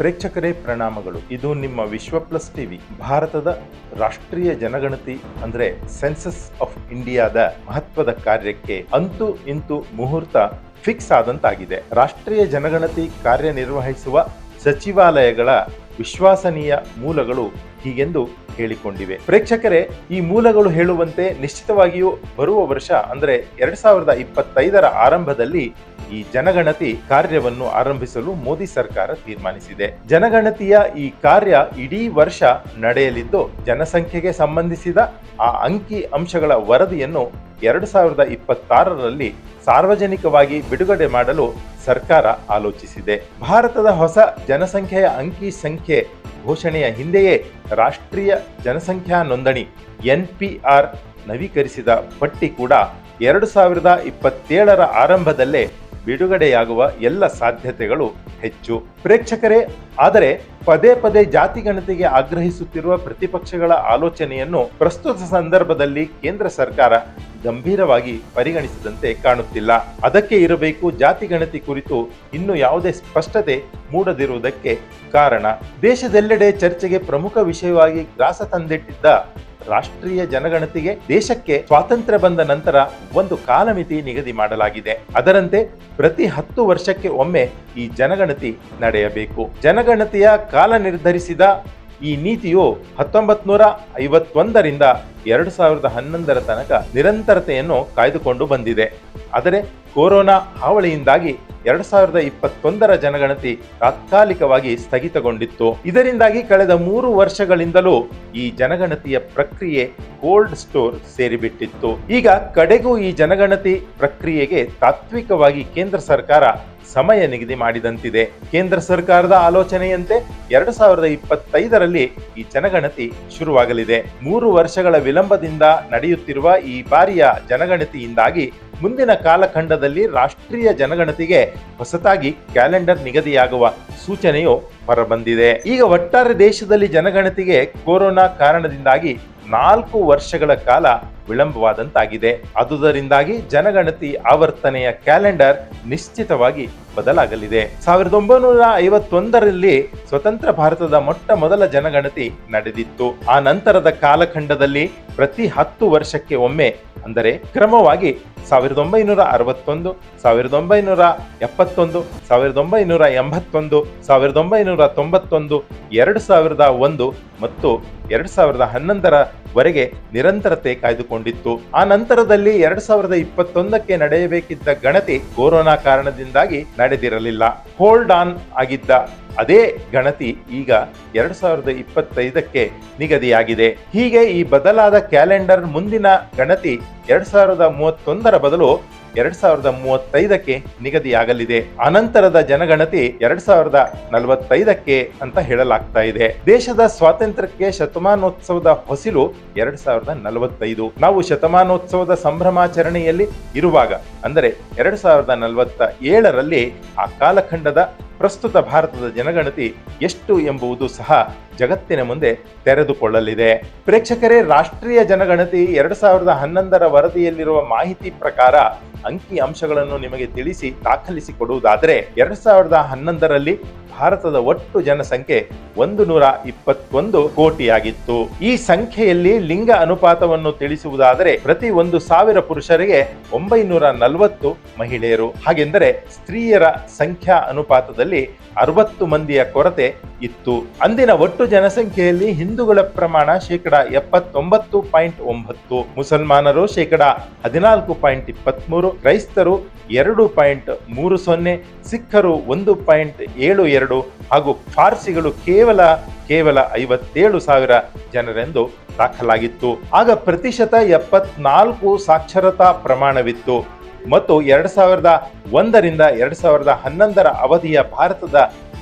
ಪ್ರೇಕ್ಷಕರೇ ಪ್ರಣಾಮಗಳು. ಇದು ನಿಮ್ಮ ವಿಶ್ವ ಪ್ಲಸ್ ಟಿವಿ. ಭಾರತದ ರಾಷ್ಟ್ರೀಯ ಜನಗಣತಿ ಅಂದ್ರೆ ಸೆನ್ಸಸ್ ಆಫ್ ಇಂಡಿಯಾದ ಮಹತ್ವದ ಕಾರ್ಯಕ್ಕೆ ಅಂತೂ ಇಂತೂ ಮುಹೂರ್ತ ಫಿಕ್ಸ್ ಆದಂತಾಗಿದೆ. ರಾಷ್ಟ್ರೀಯ ಜನಗಣತಿ ಕಾರ್ಯನಿರ್ವಹಿಸುವ ಸಚಿವಾಲಯಗಳ ವಿಶ್ವಾಸನೀಯ ಮೂಲಗಳು ಹೀಗೆಂದು ಹೇಳಿಕೊಂಡಿವೆ. ಪ್ರೇಕ್ಷಕರೇ, ಈ ಮೂಲಗಳು ಹೇಳುವಂತೆ ನಿಶ್ಚಿತವಾಗಿಯೂ ಬರುವ ವರ್ಷ ಅಂದ್ರೆ 2025ರ ಆರಂಭದಲ್ಲಿ ಈ ಜನಗಣತಿ ಕಾರ್ಯವನ್ನು ಆರಂಭಿಸಲು ಮೋದಿ ಸರ್ಕಾರ ತೀರ್ಮಾನಿಸಿದೆ. ಜನಗಣತಿಯ ಈ ಕಾರ್ಯ ಇಡೀ ವರ್ಷ ನಡೆಯಲಿದ್ದು, ಜನಸಂಖ್ಯೆಗೆ ಸಂಬಂಧಿಸಿದ ಆ ಅಂಕಿ ಅಂಶಗಳ ವರದಿಯನ್ನು 2026ರಲ್ಲಿ ಸಾರ್ವಜನಿಕವಾಗಿ ಬಿಡುಗಡೆ ಮಾಡಲು ಸರ್ಕಾರ ಆಲೋಚಿಸಿದೆ. ಭಾರತದ ಹೊಸ ಜನಸಂಖ್ಯೆಯ ಅಂಕಿ ಸಂಖ್ಯೆ ಘೋಷಣೆಯ ಹಿಂದೆಯೇ ರಾಷ್ಟ್ರೀಯ ಜನಸಂಖ್ಯಾ ನೋಂದಣಿ NPR ನವೀಕರಿಸಿದ ಪಟ್ಟಿ ಕೂಡ 2027ರ ಆರಂಭದಲ್ಲೇ ಬಿಡುಗಡೆಯಾಗುವ ಎಲ್ಲ ಸಾಧ್ಯತೆಗಳು ಹೆಚ್ಚು. ಪ್ರೇಕ್ಷಕರೇ, ಆದರೆ ಪದೇ ಪದೇ ಜಾತಿ ಗಣತಿಗೆ ಆಗ್ರಹಿಸುತ್ತಿರುವ ಪ್ರತಿಪಕ್ಷಗಳ ಆಲೋಚನೆಯನ್ನು ಪ್ರಸ್ತುತ ಸಂದರ್ಭದಲ್ಲಿ ಕೇಂದ್ರ ಸರ್ಕಾರ ಗಂಭೀರವಾಗಿ ಪರಿಗಣಿಸಿದಂತೆ ಕಾಣುತ್ತಿಲ್ಲ. ಅದಕ್ಕೆ ಇರಬೇಕು ಜಾತಿ ಗಣತಿ ಕುರಿತು ಇನ್ನೂ ಯಾವುದೇ ಸ್ಪಷ್ಟತೆ ಮೂಡದಿರುವುದಕ್ಕೆ ಕಾರಣ. ದೇಶದೆಲ್ಲೆಡೆ ಚರ್ಚೆಗೆ ಪ್ರಮುಖ ವಿಷಯವಾಗಿ ಗ್ರಾಸ ತಂದಿಟ್ಟಿದ್ದ ರಾಷ್ಟ್ರೀಯ ಜನಗಣತಿಗೆ ದೇಶಕ್ಕೆ ಸ್ವಾತಂತ್ರ್ಯ ಬಂದ ನಂತರ ಒಂದು ಕಾಲಮಿತಿ ನಿಗದಿ ಮಾಡಲಾಗಿದೆ. ಅದರಂತೆ ಪ್ರತಿ 10 ವರ್ಷಕ್ಕೆ ಒಮ್ಮೆ ಈ ಜನಗಣತಿ ನಡೆಯಬೇಕು. ಜನಗಣತಿಯ ಕಾಲ ನಿರ್ಧರಿಸಿದ ಈ ನೀತಿಯು 1951ರಿಂದ 2011ರ ತನಕ ನಿರಂತರತೆಯನ್ನು ಕಾಯ್ದುಕೊಂಡು ಬಂದಿದೆ. ಆದರೆ ಕೊರೋನಾ ಹಾವಳಿಯಿಂದಾಗಿ 2021ರ ಜನಗಣತಿ ತಾತ್ಕಾಲಿಕವಾಗಿ ಸ್ಥಗಿತಗೊಂಡಿತ್ತು. ಇದರಿಂದಾಗಿ ಕಳೆದ 3 ವರ್ಷಗಳಿಂದಲೂ ಈ ಜನಗಣತಿಯ ಪ್ರಕ್ರಿಯೆ ಕೋಲ್ಡ್ ಸ್ಟೋರ್ ಸೇರಿಬಿಟ್ಟಿತ್ತು. ಈಗ ಕಡೆಗೂ ಈ ಜನಗಣತಿ ಪ್ರಕ್ರಿಯೆಗೆ ತಾತ್ವಿಕವಾಗಿ ಕೇಂದ್ರ ಸರ್ಕಾರ ಸಮಯ ನಿಗದಿ ಮಾಡಿದಂತಿದೆ. ಕೇಂದ್ರ ಸರ್ಕಾರದ ಆಲೋಚನೆಯಂತೆ 2025ರಲ್ಲಿ ಈ ಜನಗಣತಿ ಶುರುವಾಗಲಿದೆ. 3 ವರ್ಷಗಳ ವಿಳಂಬದಿಂದ ನಡೆಯುತ್ತಿರುವ ಈ ಬಾರಿಯ ಜನಗಣತಿಯಿಂದಾಗಿ ಮುಂದಿನ ಕಾಲಖಂಡದಲ್ಲಿ ರಾಷ್ಟ್ರೀಯ ಜನಗಣತಿಗೆ ಹೊಸತಾಗಿ ಕ್ಯಾಲೆಂಡರ್ ನಿಗದಿಯಾಗುವ ಸೂಚನೆಯು ಹೊರಬಂದಿದೆ. ಈಗ ಒಟ್ಟಾರೆ ದೇಶದಲ್ಲಿ ಜನಗಣತಿಗೆ ಕೊರೋನಾ ಕಾರಣದಿಂದಾಗಿ 4 ವರ್ಷಗಳ ಕಾಲ ವಿಳಂಬವಾದಂತಾಗಿದೆ. ಆದುದರಿಂದಾಗಿ ಜನಗಣತಿ ಆವರ್ತನೆಯ ಕ್ಯಾಲೆಂಡರ್ ನಿಶ್ಚಿತವಾಗಿ ಬದಲಾಗಲಿದೆ. 1951ರಲ್ಲಿ ಸ್ವತಂತ್ರ ಭಾರತದ ಮೊಟ್ಟ ಮೊದಲ ಜನಗಣತಿ ನಡೆದಿತ್ತು. ಆ ನಂತರದ ಕಾಲಖಂಡದಲ್ಲಿ ಪ್ರತಿ 10 ವರ್ಷಕ್ಕೆ ಒಮ್ಮೆ ಅಂದರೆ ಕ್ರಮವಾಗಿ 1961, 1971, 1981, 1991, 2001 ಮತ್ತು 2011ರವರೆಗೆ ನಿರಂತರತೆ ಕಾಯ್ದುಕೊಂಡಿತ್ತು. ಆ ನಂತರದಲ್ಲಿ 2021ಕ್ಕೆ ನಡೆಯಬೇಕಿದ್ದ ಗಣತಿ ಕೊರೋನಾ ಕಾರಣದಿಂದಾಗಿ ನಡೆದಿರಲಿಲ್ಲ. ಹೋಲ್ಡ್ ಆನ್ ಆಗಿದ್ದ ಅದೇ ಗಣತಿ ಈಗ 2025ಕ್ಕೆ ನಿಗದಿಯಾಗಿದೆ. ಹೀಗೆ ಈ ಬದಲಾದ ಕ್ಯಾಲೆಂಡರ್ ಮುಂದಿನ ಗಣತಿ 2031ರ ಬದಲು 2035ಕ್ಕೆ ನಿಗದಿಯಾಗಲಿದೆ. ಅನಂತರದ ಜನಗಣತಿ 2045ಕ್ಕೆ ಅಂತ ಹೇಳಲಾಗ್ತಾ ಇದೆ. ದೇಶದ ಸ್ವಾತಂತ್ರ್ಯಕ್ಕೆ ಶತಮಾನೋತ್ಸವದ ಹೊಸಿಲು 2045. ನಾವು ಶತಮಾನೋತ್ಸವದ ಸಂಭ್ರಮಾಚರಣೆಯಲ್ಲಿ ಇರುವಾಗ ಅಂದರೆ 2047ರಲ್ಲಿ ಆ ಕಾಲಖಂಡದ ಪ್ರಸ್ತುತ ಭಾರತದ ಜನಗಣತಿ ಎಷ್ಟು ಎಂಬುದು ಸಹ ಜಗತ್ತಿನ ಮುಂದೆ ತೆರೆದುಕೊಳ್ಳಲಿದೆ. ಪ್ರೇಕ್ಷಕರೇ, ರಾಷ್ಟ್ರೀಯ ಜನಗಣತಿ 2011ರ ವರದಿಯಲ್ಲಿರುವ ಮಾಹಿತಿ ಪ್ರಕಾರ ಅಂಕಿ ಅಂಶಗಳನ್ನು ನಿಮಗೆ ತಿಳಿಸಿ ದಾಖಲಿಸಿಕೊಡುವುದಾದರೆ 2011ರಲ್ಲಿ ಭಾರತದ ಒಟ್ಟು ಜನಸಂಖ್ಯೆ 121 ಕೋಟಿಯಾಗಿತ್ತು. ಈ ಸಂಖ್ಯೆಯಲ್ಲಿ ಲಿಂಗ ಅನುಪಾತವನ್ನು ತಿಳಿಸುವುದಾದರೆ ಪ್ರತಿ 1,000 ಪುರುಷರಿಗೆ 940 ಮಹಿಳೆಯರು. ಹಾಗೆಂದರೆ ಸ್ತ್ರೀಯರ ಸಂಖ್ಯಾ ಅನುಪಾತದಲ್ಲಿ 60 ಮಂದಿಯ ಕೊರತೆ ಇತ್ತು. ಅಂದಿನ ಒಟ್ಟು ಜನಸಂಖ್ಯೆಯಲ್ಲಿ ಹಿಂದೂಗಳ ಪ್ರಮಾಣ 79.9%, ಮುಸಲ್ಮಾನರು 14.23%, ಕ್ರೈಸ್ತರು 2.30%, ಸಿಖ್ಖರು 1.72% ಹಾಗೂ ಪಾರ್ಸಿಗಳು ಕೇವಲ 57,000 ಜನರೆಂದು ದಾಖಲಾಗಿತ್ತು. ಆಗ ಪ್ರತಿಶತ 74 ಸಾಕ್ಷರತಾ ಪ್ರಮಾಣವಿತ್ತು ಮತ್ತು 2001ರಿಂದ 2011ರ ಅವಧಿಯ ಭಾರತದ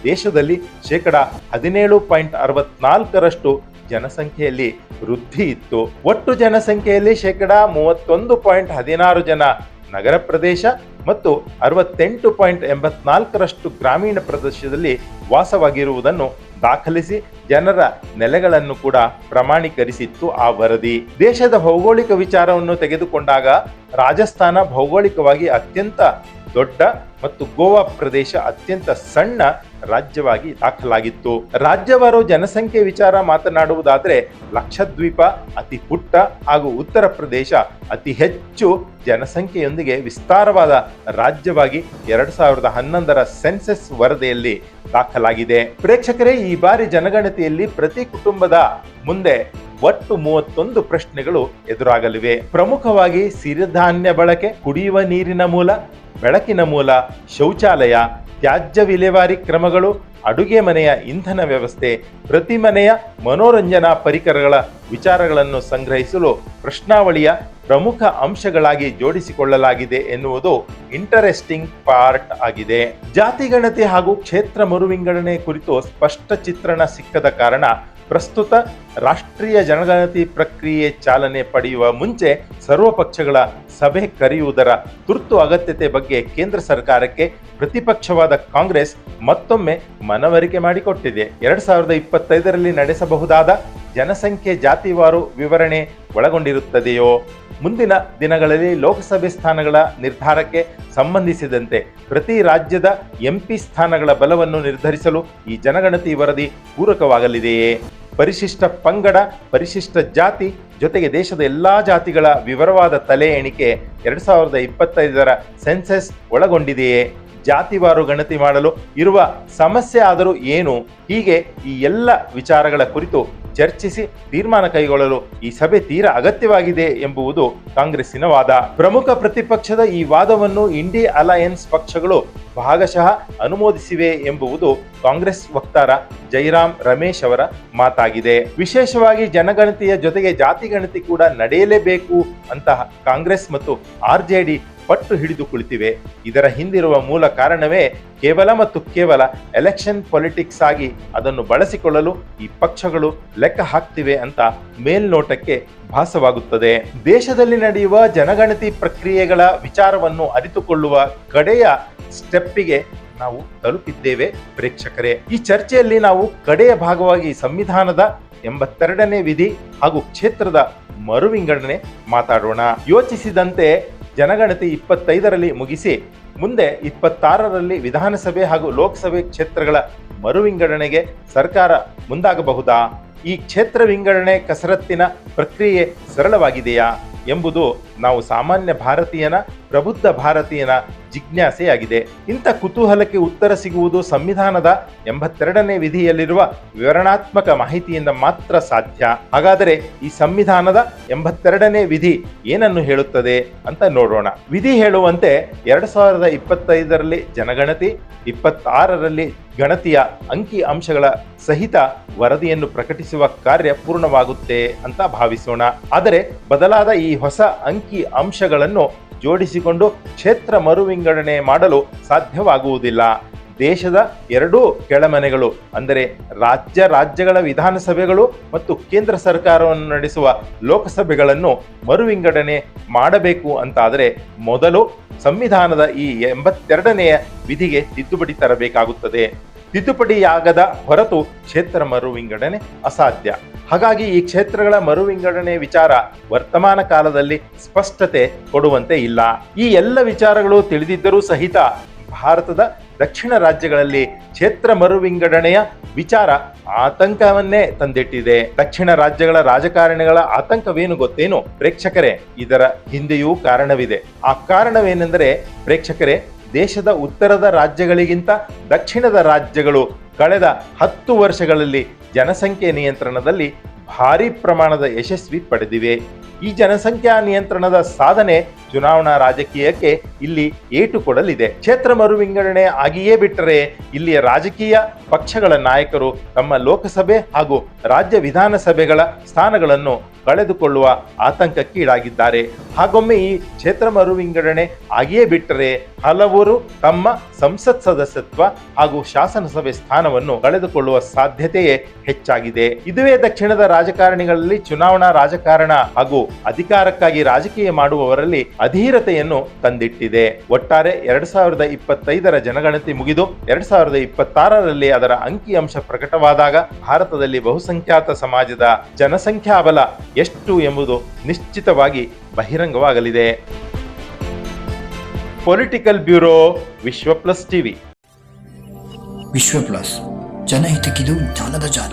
ದೇಶದಲ್ಲಿ 17.64% ಜನಸಂಖ್ಯೆಯಲ್ಲಿ ವೃದ್ಧಿ ಇತ್ತು. ಒಟ್ಟು ಜನಸಂಖ್ಯೆಯಲ್ಲಿ 31.16% ಜನ ನಗರ ಪ್ರದೇಶ ಮತ್ತು 68.84% ಗ್ರಾಮೀಣ ಪ್ರದೇಶದಲ್ಲಿ ವಾಸವಾಗಿರುವುದನ್ನು ದಾಖಲಿಸಿ ಜನರ ನೆಲೆಗಳನ್ನು ಕೂಡ ಪ್ರಮಾಣೀಕರಿಸಿತ್ತು ಆ ವರದಿ. ದೇಶದ ಭೌಗೋಳಿಕ ವಿಚಾರವನ್ನು ತೆಗೆದುಕೊಂಡಾಗ ರಾಜಸ್ಥಾನ ಭೌಗೋಳಿಕವಾಗಿ ಅತ್ಯಂತ ದೊಡ್ಡ ಮತ್ತು ಗೋವಾ ಪ್ರದೇಶ ಅತ್ಯಂತ ಸಣ್ಣ ರಾಜ್ಯವಾಗಿ ದಾಖಲಾಗಿತ್ತು. ರಾಜ್ಯವಾರು ಜನಸಂಖ್ಯೆ ವಿಚಾರ ಮಾತನಾಡುವುದಾದರೆ ಲಕ್ಷದ್ವೀಪ ಅತಿ ಪುಟ್ಟ ಹಾಗೂ ಉತ್ತರ ಪ್ರದೇಶ ಅತಿ ಹೆಚ್ಚು ಜನಸಂಖ್ಯೆಯೊಂದಿಗೆ ವಿಸ್ತಾರವಾದ ರಾಜ್ಯವಾಗಿ 2011ರ ಸೆನ್ಸಸ್ ವರದಿಯಲ್ಲಿ ದಾಖಲಾಗಿದೆ. ಪ್ರೇಕ್ಷಕರೇ, ಈ ಬಾರಿ ಜನಗಣತಿಯಲ್ಲಿ ಪ್ರತಿ ಕುಟುಂಬದ ಮುಂದೆ ಒಟ್ಟು 31 ಪ್ರಶ್ನೆಗಳು ಎದುರಾಗಲಿವೆ. ಪ್ರಮುಖವಾಗಿ ಸಿರಿಧಾನ್ಯ ಬಳಕೆ, ಕುಡಿಯುವ ನೀರಿನ ಮೂಲ, ಬೆಳಕಿನ ಮೂಲ, ಶೌಚಾಲಯ, ತ್ಯಾಜ್ಯ ವಿಲೇವಾರಿ ಕ್ರಮಗಳು, ಅಡುಗೆ ಮನೆಯ ಇಂಧನ ವ್ಯವಸ್ಥೆ, ಪ್ರತಿ ಮನೆಯ ಮನೋರಂಜನಾ ಪರಿಕರಗಳ ವಿಚಾರಗಳನ್ನು ಸಂಗ್ರಹಿಸಲು ಪ್ರಶ್ನಾವಳಿಯ ಪ್ರಮುಖ ಅಂಶಗಳಾಗಿ ಜೋಡಿಸಿಕೊಳ್ಳಲಾಗಿದೆ ಎನ್ನುವುದು ಇಂಟರೆಸ್ಟಿಂಗ್ ಪಾರ್ಟ್ ಆಗಿದೆ. ಜಾತಿಗಣತಿ ಹಾಗೂ ಕ್ಷೇತ್ರ ಮರುವಿಂಗಡಣೆ ಕುರಿತು ಸ್ಪಷ್ಟ ಚಿತ್ರಣ ಸಿಕ್ಕದ ಕಾರಣ ಪ್ರಸ್ತುತ ರಾಷ್ಟ್ರೀಯ ಜನಗಣತಿ ಪ್ರಕ್ರಿಯೆ ಚಾಲನೆ ಪಡೆಯುವ ಮುಂಚೆ ಸರ್ವಪಕ್ಷಗಳ ಸಭೆ ಕರೆಯುವುದರ ತುರ್ತು ಅಗತ್ಯತೆ ಬಗ್ಗೆ ಕೇಂದ್ರ ಸರ್ಕಾರಕ್ಕೆ ಪ್ರತಿಪಕ್ಷವಾದ ಕಾಂಗ್ರೆಸ್ ಮತ್ತೊಮ್ಮೆ ಮನವರಿಕೆ ಮಾಡಿಕೊಟ್ಟಿದೆ. 2025ರಲ್ಲಿ ನಡೆಸಬಹುದಾದ ಜನಸಂಖ್ಯೆ ಜಾತಿವಾರು ವಿವರಣೆ ಒಳಗೊಂಡಿರುತ್ತದೆಯೋ? ಮುಂದಿನ ದಿನಗಳಲ್ಲಿ ಲೋಕಸಭೆ ಸ್ಥಾನಗಳ ನಿರ್ಧಾರಕ್ಕೆ ಸಂಬಂಧಿಸಿದಂತೆ ಪ್ರತಿ ರಾಜ್ಯದ ಎಂಪಿ ಸ್ಥಾನಗಳ ಬಲವನ್ನು ನಿರ್ಧರಿಸಲು ಈ ಜನಗಣತಿ ವರದಿ ಪೂರಕವಾಗಲಿದೆಯೇ? ಪರಿಶಿಷ್ಟ ಪಂಗಡ, ಪರಿಶಿಷ್ಟ ಜಾತಿ ಜೊತೆಗೆ ದೇಶದ ಎಲ್ಲಾ ಜಾತಿಗಳ ವಿವರವಾದ ತಲೆ ಎಣಿಕೆ 2025ರ ಸೆನ್ಸಸ್ ಒಳಗೊಂಡಿದೆಯೇ? ಜಾತಿವಾರು ಗಣತಿ ಮಾಡಲು ಇರುವ ಸಮಸ್ಯೆ ಆದರೂ ಏನು? ಹೀಗೆ ಈ ಎಲ್ಲ ವಿಚಾರಗಳ ಕುರಿತು ಚರ್ಚಿಸಿ ತೀರ್ಮಾನ ಕೈಗೊಳ್ಳಲು ಈ ಸಭೆ ತೀರಾ ಅಗತ್ಯವಾಗಿದೆ ಎಂಬುವುದು ಕಾಂಗ್ರೆಸ್ಸಿನ ವಾದ. ಪ್ರಮುಖ ಪ್ರತಿಪಕ್ಷದ ಈ ವಾದವನ್ನು ಇಂಡಿಯಾ ಅಲಯನ್ಸ್ ಪಕ್ಷಗಳು ಭಾಗಶಃ ಅನುಮೋದಿಸಿವೆ ಎಂಬುವುದು ಕಾಂಗ್ರೆಸ್ ವಕ್ತಾರ ಜೈರಾಮ್ ರಮೇಶ್ ಅವರ ಮಾತಾಗಿದೆ. ವಿಶೇಷವಾಗಿ ಜನಗಣತಿಯ ಜೊತೆಗೆ ಜಾತಿಗಣತಿ ಕೂಡ ನಡೆಯಲೇಬೇಕು ಅಂತ ಕಾಂಗ್ರೆಸ್ ಮತ್ತು ಆರ್ಜೆಡಿ ಪಟ್ಟು ಹಿಡಿದು ಕುಳಿತಿವೆ. ಇದರ ಹಿಂದಿರುವ ಮೂಲ ಕಾರಣವೇ ಕೇವಲ ಎಲೆಕ್ಷನ್ ಪೊಲಿಟಿಕ್ಸ್ ಆಗಿ ಅದನ್ನು ಬಳಸಿಕೊಳ್ಳಲು ಈ ಪಕ್ಷಗಳು ಲೆಕ್ಕ ಹಾಕ್ತಿವೆ ಅಂತ ಮೇಲ್ನೋಟಕ್ಕೆ ಭಾಸವಾಗುತ್ತದೆ. ದೇಶದಲ್ಲಿ ನಡೆಯುವ ಜನಗಣತಿ ಪ್ರಕ್ರಿಯೆಗಳ ವಿಚಾರವನ್ನು ಅರಿತುಕೊಳ್ಳುವ ಕಡೆಯ ಸ್ಟೆಪ್ಪಿಗೆ ನಾವು ತಲುಪಿದ್ದೇವೆ ಪ್ರೇಕ್ಷಕರೇ. ಈ ಚರ್ಚೆಯಲ್ಲಿ ನಾವು ಕಡೆಯ ಭಾಗವಾಗಿ ಸಂವಿಧಾನದ 82ನೇ ವಿಧಿ ಹಾಗೂ ಕ್ಷೇತ್ರದ ಮರುವಿಂಗಡಣೆ ಮಾತಾಡೋಣ. ಯೋಚಿಸಿದಂತೆ ಜನಗಣತಿ 25ರಲ್ಲಿ ಮುಗಿಸಿ ಮುಂದೆ 26ರಲ್ಲಿ ವಿಧಾನಸಭೆ ಹಾಗೂ ಲೋಕಸಭೆ ಕ್ಷೇತ್ರಗಳ ಮರುವಿಂಗಡಣೆಗೆ ಸರ್ಕಾರ ಮುಂದಾಗಬಹುದಾ? ಈ ಕ್ಷೇತ್ರ ವಿಂಗಡಣೆ ಕಸರತ್ತಿನ ಪ್ರಕ್ರಿಯೆ ಸರಳವಾಗಿದೆಯಾ ಎಂಬುದು ನಾವು ಸಾಮಾನ್ಯ ಭಾರತೀಯನ, ಪ್ರಬುದ್ಧ ಭಾರತೀಯನ ಜಿಜ್ಞಾಸೆಯಾಗಿದೆ. ಇಂಥ ಕುತೂಹಲಕ್ಕೆ ಉತ್ತರ ಸಿಗುವುದು ಸಂವಿಧಾನದ 82ನೇ ವಿಧಿಯಲ್ಲಿರುವ ವಿವರಣಾತ್ಮಕ ಮಾಹಿತಿಯಿಂದ ಮಾತ್ರ ಸಾಧ್ಯ. ಹಾಗಾದರೆ ಈ ಸಂವಿಧಾನದ 82ನೇ ವಿಧಿ ಏನನ್ನು ಹೇಳುತ್ತದೆ ಅಂತ ನೋಡೋಣ. ವಿಧಿ ಹೇಳುವಂತೆ 2025ರಲ್ಲಿ ಜನಗಣತಿ, 26ರಲ್ಲಿ ಗಣತಿಯ ಅಂಕಿ ಅಂಶಗಳ ಸಹಿತ ವರದಿಯನ್ನು ಪ್ರಕಟಿಸುವ ಕಾರ್ಯ ಪೂರ್ಣವಾಗುತ್ತೆ ಅಂತ ಭಾವಿಸೋಣ. ಆದರೆ ಬದಲಾದ ಈ ಹೊಸ ಅಂಕಿ ಅಂಶಗಳನ್ನು ಜೋಡಿಸಿಕೊಂಡು ಕ್ಷೇತ್ರ ಮರುವಿಂಗಡಣೆ ಮಾಡಲು ಸಾಧ್ಯವಾಗುವುದಿಲ್ಲ. ದೇಶದ ಎರಡೂ ಕೆಳಮನೆಗಳು ಅಂದರೆ ರಾಜ್ಯಗಳ ವಿಧಾನಸಭೆಗಳು ಮತ್ತು ಕೇಂದ್ರ ಸರ್ಕಾರವನ್ನು ನಡೆಸುವ ಲೋಕಸಭೆಗಳನ್ನು ಮರುವಿಂಗಡಣೆ ಮಾಡಬೇಕು ಅಂತಾದರೆ ಮೊದಲು ಸಂವಿಧಾನದ ಈ 82ನೇ ವಿಧಿಗೆ ತಿದ್ದುಪಡಿ ತರಬೇಕಾಗುತ್ತದೆ. ತಿದ್ದುಪಡಿಯಾಗದ ಹೊರತು ಕ್ಷೇತ್ರ ಮರುವಿಂಗಡಣೆ ಅಸಾಧ್ಯ. ಹಾಗಾಗಿ ಈ ಕ್ಷೇತ್ರಗಳ ಮರುವಿಂಗಡಣೆ ವಿಚಾರ ವರ್ತಮಾನ ಕಾಲದಲ್ಲಿ ಸ್ಪಷ್ಟತೆ ಕೊಡುವಂತೆ ಇಲ್ಲ. ಈ ಎಲ್ಲ ವಿಚಾರಗಳು ತಿಳಿದಿದ್ದರೂ ಸಹಿತ ಭಾರತದ ದಕ್ಷಿಣ ರಾಜ್ಯಗಳಲ್ಲಿ ಕ್ಷೇತ್ರ ಮರುವಿಂಗಡಣೆಯ ವಿಚಾರ ಆತಂಕವನ್ನೇ ತಂದಿಟ್ಟಿದೆ. ದಕ್ಷಿಣ ರಾಜ್ಯಗಳ ರಾಜಕಾರಣಿಗಳ ಆತಂಕವೇನು ಗೊತ್ತೇನು ಪ್ರೇಕ್ಷಕರೇ? ಇದರ ಹಿಂದೆಯೂ ಕಾರಣವಿದೆ. ಆ ಕಾರಣವೇನೆಂದರೆ ಪ್ರೇಕ್ಷಕರೇ, ದೇಶದ ಉತ್ತರದ ರಾಜ್ಯಗಳಿಗಿಂತ ದಕ್ಷಿಣದ ರಾಜ್ಯಗಳು ಕಳೆದ 10 ವರ್ಷಗಳಲ್ಲಿ ಜನಸಂಖ್ಯೆ ನಿಯಂತ್ರಣದಲ್ಲಿ ಭಾರಿ ಪ್ರಮಾಣದ ಯಶಸ್ವಿ ಪಡೆದಿವೆ. ಈ ಜನಸಂಖ್ಯಾ ನಿಯಂತ್ರಣದ ಸಾಧನೆ ಚುನಾವಣಾ ರಾಜಕೀಯಕ್ಕೆ ಇಲ್ಲಿ ಏಟು ಕೊಡಲಿದೆ. ಕ್ಷೇತ್ರ ಮರುವಿಂಗಡಣೆ ಆಗಿಯೇ ಬಿಟ್ಟರೆ ಇಲ್ಲಿಯ ರಾಜಕೀಯ ಪಕ್ಷಗಳ ನಾಯಕರು ತಮ್ಮ ಲೋಕಸಭೆ ಹಾಗೂ ರಾಜ್ಯ ವಿಧಾನಸಭೆಗಳ ಸ್ಥಾನಗಳನ್ನು ಕಳೆದುಕೊಳ್ಳುವ ಆತಂಕಕ್ಕೀಡಾಗಿದ್ದಾರೆ. ಹಾಗೊಮ್ಮೆ ಈ ಕ್ಷೇತ್ರ ಮರುವಿಂಗಡಣೆ ಆಗಿಯೇ ಬಿಟ್ಟರೆ ಹಲವರು ತಮ್ಮ ಸಂಸತ್ ಸದಸ್ಯತ್ವ ಹಾಗೂ ಶಾಸನಸಭೆ ಸ್ಥಾನವನ್ನು ಕಳೆದುಕೊಳ್ಳುವ ಸಾಧ್ಯತೆಯೇ ಹೆಚ್ಚಾಗಿದೆ. ಇದುವೇ ದಕ್ಷಿಣದ ರಾಜಕಾರಣಿಗಳಲ್ಲಿ ಚುನಾವಣಾ ರಾಜಕಾರಣ ಹಾಗೂ ಅಧಿಕಾರಕ್ಕಾಗಿ ರಾಜಕೀಯ ಮಾಡುವವರಲ್ಲಿ ಅಧೀರತೆಯನ್ನು ತಂದಿಟ್ಟಿದೆ. ಒಟ್ಟಾರೆ 2025ರ ಜನಗಣತಿ ಮುಗಿದು 2026ರಲ್ಲಿ ಅದರ ಅಂಕಿಅಂಶ ಪ್ರಕಟವಾದಾಗ ಭಾರತದಲ್ಲಿ ಬಹುಸಂಖ್ಯಾತ ಸಮಾಜದ ಜನಸಂಖ್ಯಾ ಬಲ ಎಷ್ಟು ಎಂಬುದು ನಿಶ್ಚಿತವಾಗಿ ಬಹಿರಂಗವಾಗಲಿದೆ. ಪೊಲಿಟಿಕಲ್ ಬ್ಯೂರೋ, ವಿಶ್ವ ಪ್ಲಸ್ ಟಿವಿ. ವಿಶ್ವ ಪ್ಲಸ್, ಜನಹಿತಕ್ಕಿದು ಜ್ಞಾನದ ಜಾಲ.